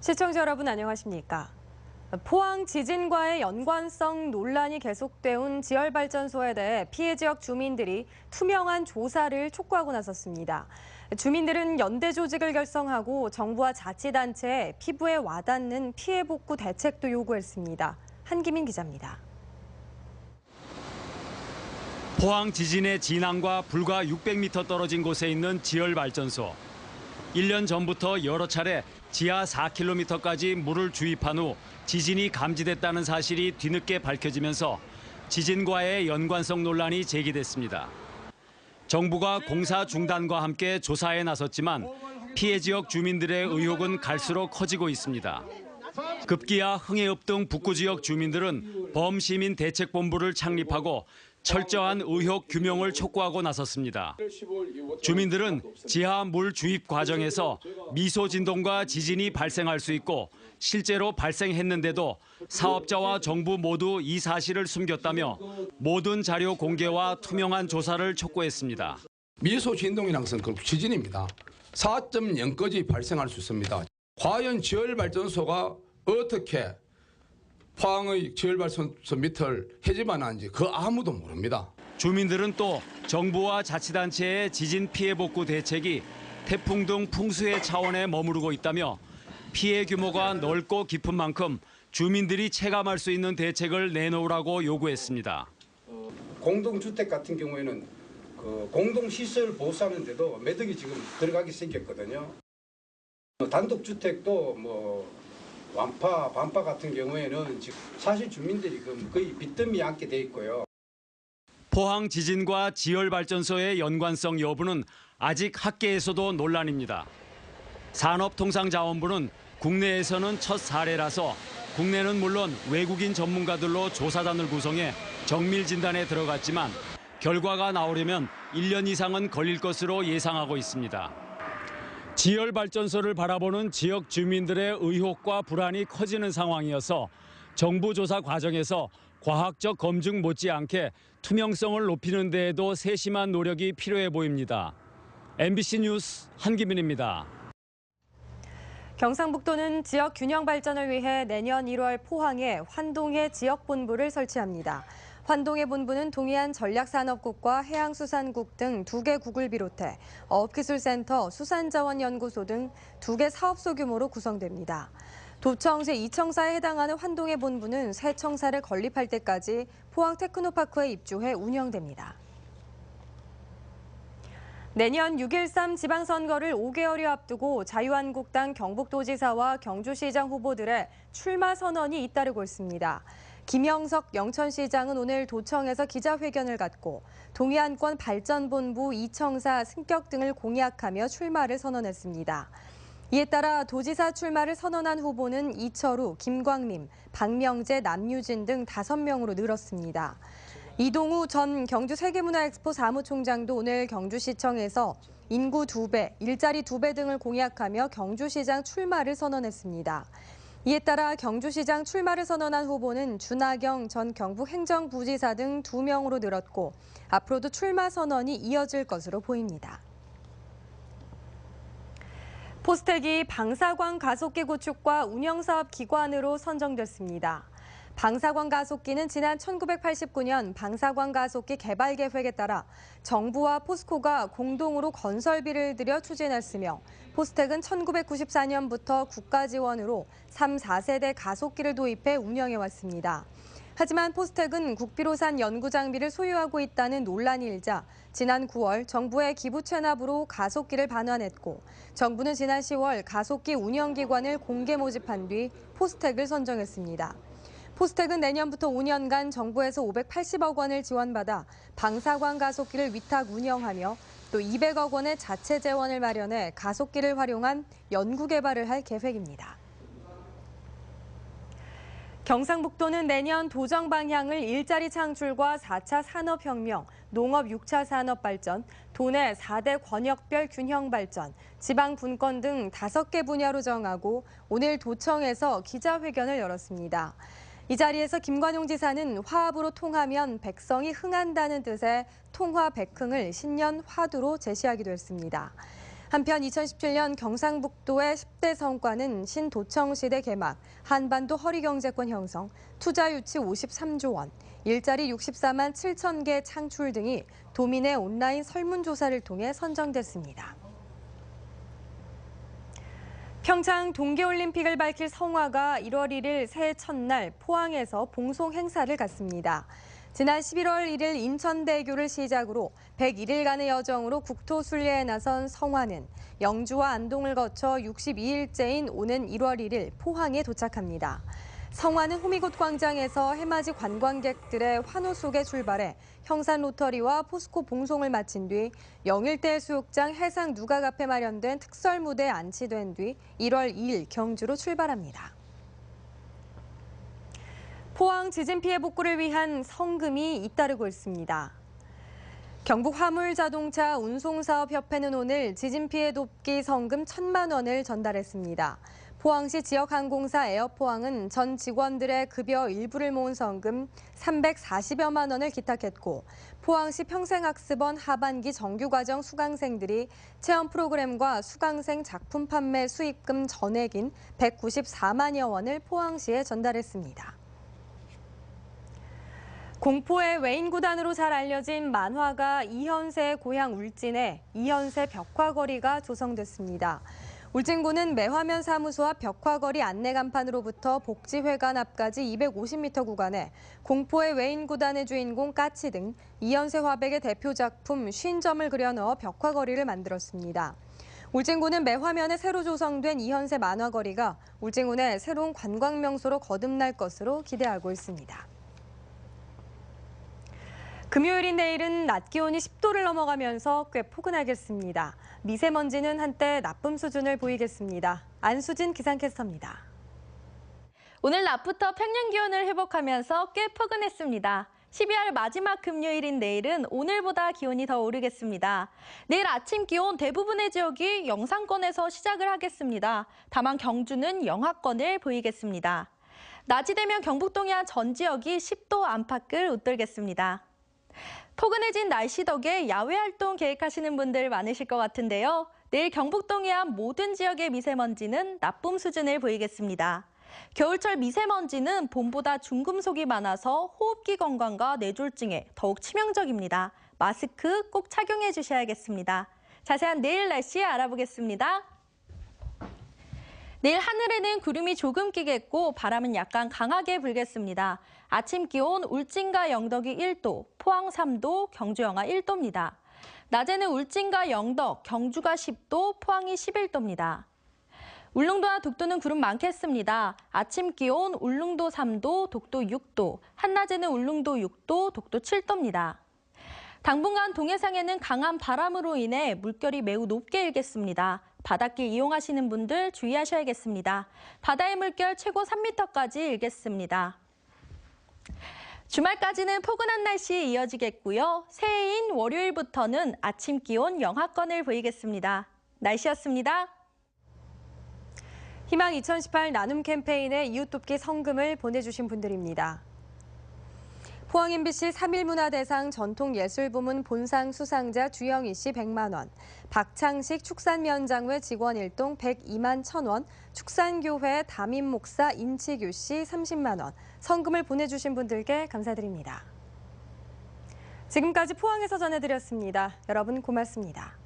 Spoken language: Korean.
시청자 여러분 안녕하십니까? 포항 지진과의 연관성 논란이 계속돼 온 지열발전소에 대해 피해 지역 주민들이 투명한 조사를 촉구하고 나섰습니다. 주민들은 연대 조직을 결성하고 정부와 자치단체에 피부에 와닿는 피해 복구 대책도 요구했습니다. 한기민 기자입니다. 포항 지진의 진앙과 불과 600m 떨어진 곳에 있는 지열발전소. 1년 전부터 여러 차례 지하 4km까지 물을 주입한 후 지진이 감지됐다는 사실이 뒤늦게 밝혀지면서 지진과의 연관성 논란이 제기됐습니다. 정부가 공사 중단과 함께 조사에 나섰지만 피해 지역 주민들의 의혹은 갈수록 커지고 있습니다. 급기야 흥해읍 등 북구 지역 주민들은 범시민 대책본부를 창립하고 철저한 의혹 규명을 촉구하고 나섰습니다. 주민들은 지하 물 주입 과정에서 미소 진동과 지진이 발생할 수 있고 실제로 발생했는데도 사업자와 정부 모두 이 사실을 숨겼다며 모든 자료 공개와 투명한 조사를 촉구했습니다. 미소 진동이란 것은 그 지진입니다. 4.0까지 발생할 수 있습니다. 과연 지열발전소가 어떻게 포항의 지열발전소 밑을 해집어놨는지 그 아무도 모릅니다. 주민들은 또 정부와 자치단체의 지진 피해 복구 대책이 태풍 등 풍수의 차원에 머무르고 있다며 피해 규모가 넓고 깊은 만큼 주민들이 체감할 수 있는 대책을 내놓으라고 요구했습니다. 공동주택 같은 경우에는 그 공동시설 보수하는데도 매덕이 지금 들어가기 생겼거든요. 단독주택도 완파, 반파 같은 경우에는 지금 사실 주민들이 거의 빚더미 앉게 돼 있고요. 포항 지진과 지열발전소의 연관성 여부는 아직 학계에서도 논란입니다. 산업통상자원부는 국내에서는 첫 사례라서 국내는 물론 외국인 전문가들로 조사단을 구성해 정밀 진단에 들어갔지만 결과가 나오려면 1년 이상은 걸릴 것으로 예상하고 있습니다. 지열발전소를 바라보는 지역 주민들의 의혹과 불안이 커지는 상황이어서 정부 조사 과정에서 과학적 검증 못지않게 투명성을 높이는 데에도 세심한 노력이 필요해 보입니다. MBC 뉴스 한기민입니다. 경상북도는 지역 균형 발전을 위해 내년 1월 포항에 환동해 지역본부를 설치합니다. 환동해 본부는 동해안 전략산업국과 해양수산국 등 2개 국을 비롯해 어업기술센터, 수산자원연구소 등 2개 사업소 규모로 구성됩니다. 도청 제2청사에 해당하는 환동해 본부는 새 청사를 건립할 때까지 포항 테크노파크에 입주해 운영됩니다. 내년 6.13 지방선거를 5개월여 앞두고 자유한국당 경북도지사와 경주시장 후보들의 출마 선언이 잇따르고 있습니다. 김영석 영천시장은 오늘 도청에서 기자회견을 갖고 동해안권 발전본부 2청사 승격 등을 공약하며 출마를 선언했습니다. 이에 따라 도지사 출마를 선언한 후보는 이철우, 김광림, 박명재, 남유진 등 5명으로 늘었습니다. 이동우 전 경주세계문화엑스포 사무총장도 오늘 경주시청에서 인구 2배, 일자리 2배 등을 공약하며 경주시장 출마를 선언했습니다. 이에 따라 경주시장 출마를 선언한 후보는 준하경 전 경북행정부지사 등 2명으로 늘었고 앞으로도 출마 선언이 이어질 것으로 보입니다. 포스텍이 방사광 가속기 구축과 운영사업 기관으로 선정됐습니다. 방사광 가속기는 지난 1989년 방사광 가속기 개발 계획에 따라 정부와 포스코가 공동으로 건설비를 들여 추진했으며 포스텍은 1994년부터 국가 지원으로 3, 4세대 가속기를 도입해 운영해왔습니다. 하지만 포스텍은 국비로 산 연구 장비를 소유하고 있다는 논란이 일자 지난 9월 정부의 기부 체납으로 가속기를 반환했고 정부는 지난 10월 가속기 운영기관을 공개 모집한 뒤 포스텍을 선정했습니다. 포스텍은 내년부터 5년간 정부에서 580억 원을 지원받아 방사광 가속기를 위탁 운영하며 또 200억 원의 자체 재원을 마련해 가속기를 활용한 연구 개발을 할 계획입니다. 경상북도는 내년 도정 방향을 일자리 창출과 4차 산업혁명, 농업 6차 산업발전, 도내 4대 권역별 균형 발전, 지방 분권 등 5개 분야로 정하고 오늘 도청에서 기자회견을 열었습니다. 이 자리에서 김관용 지사는 화합으로 통하면 백성이 흥한다는 뜻의 통화 백흥을 신년 화두로 제시하기도 했습니다. 한편 2017년 경상북도의 10대 성과는 신도청시대 개막, 한반도 허리경제권 형성, 투자 유치 53조 원, 일자리 64만 7천 개 창출 등이 도민의 온라인 설문조사를 통해 선정됐습니다. 평창 동계올림픽을 밝힐 성화가 1월 1일 새해 첫날 포항에서 봉송 행사를 갖습니다. 지난 11월 1일 인천대교를 시작으로 101일간의 여정으로 국토순례에 나선 성화는 영주와 안동을 거쳐 62일째인 오는 1월 1일 포항에 도착합니다. 성화는 호미곶 광장에서 해맞이 관광객들의 환호 속에 출발해 형산 로터리와 포스코 봉송을 마친 뒤 영일대 해수욕장 해상 누각 앞에 마련된 특설 무대에 안치된 뒤 1월 2일 경주로 출발합니다. 포항 지진 피해 복구를 위한 성금이 잇따르고 있습니다. 경북 화물자동차 운송사업협회는 오늘 지진 피해 돕기 성금 1,000만 원을 전달했습니다. 포항시 지역항공사 에어포항은 전 직원들의 급여 일부를 모은 성금 340여만 원을 기탁했고, 포항시 평생학습원 하반기 정규과정 수강생들이 체험 프로그램과 수강생 작품 판매 수익금 전액인 194만여 원을 포항시에 전달했습니다. 공포의 외인 구단으로 잘 알려진 만화가 이현세의 고향 울진에 이현세 벽화거리가 조성됐습니다. 울진군은 매화면 사무소 앞 벽화거리 안내 간판으로부터 복지회관 앞까지 250m 구간에 공포의 외인 구단의 주인공 까치 등 이현세 화백의 대표 작품 50점을 그려 넣어 벽화거리를 만들었습니다. 울진군은 매화면에 새로 조성된 이현세 만화거리가 울진군의 새로운 관광 명소로 거듭날 것으로 기대하고 있습니다. 금요일인 내일은 낮 기온이 10도를 넘어가면서 꽤 포근하겠습니다. 미세먼지는 한때 나쁨 수준을 보이겠습니다. 안수진 기상캐스터입니다. 오늘 낮부터 평년 기온을 회복하면서 꽤 포근했습니다. 12월 마지막 금요일인 내일은 오늘보다 기온이 더 오르겠습니다. 내일 아침 기온 대부분의 지역이 영상권에서 시작을 하겠습니다. 다만 경주는 영하권을 보이겠습니다. 낮이 되면 경북 동해안 전 지역이 10도 안팎을 웃돌겠습니다. 포근해진 날씨 덕에 야외 활동 계획하시는 분들 많으실 것 같은데요. 내일 경북 동해안 모든 지역의 미세먼지는 나쁨 수준을 보이겠습니다. 겨울철 미세먼지는 봄보다 중금속이 많아서 호흡기 건강과 뇌졸중에 더욱 치명적입니다. 마스크 꼭 착용해 주셔야겠습니다. 자세한 내일 날씨 알아보겠습니다. 내일 하늘에는 구름이 조금 끼겠고 바람은 약간 강하게 불겠습니다. 아침 기온 울진과 영덕이 1도, 포항 3도, 경주 영하 1도입니다. 낮에는 울진과 영덕, 경주가 10도, 포항이 11도입니다. 울릉도와 독도는 구름 많겠습니다. 아침 기온 울릉도 3도, 독도 6도, 한낮에는 울릉도 6도, 독도 7도입니다. 당분간 동해상에는 강한 바람으로 인해 물결이 매우 높게 일겠습니다. 바닷길 이용하시는 분들 주의하셔야겠습니다. 바다의 물결 최고 3m까지 일겠습니다. 주말까지는 포근한 날씨 이어지겠고요. 새해인 월요일부터는 아침 기온 영하권을 보이겠습니다. 날씨였습니다. 희망 2018 나눔 캠페인에 이웃돕기 성금을 보내주신 분들입니다. 포항 MBC 3.1 문화대상 전통예술부문 본상 수상자 주영희 씨 100만 원, 박창식 축산면장회 직원 일동 102만 1,000원, 축산교회 담임목사 인치규 씨 30만 원, 성금을 보내주신 분들께 감사드립니다. 지금까지 포항에서 전해드렸습니다. 여러분 고맙습니다.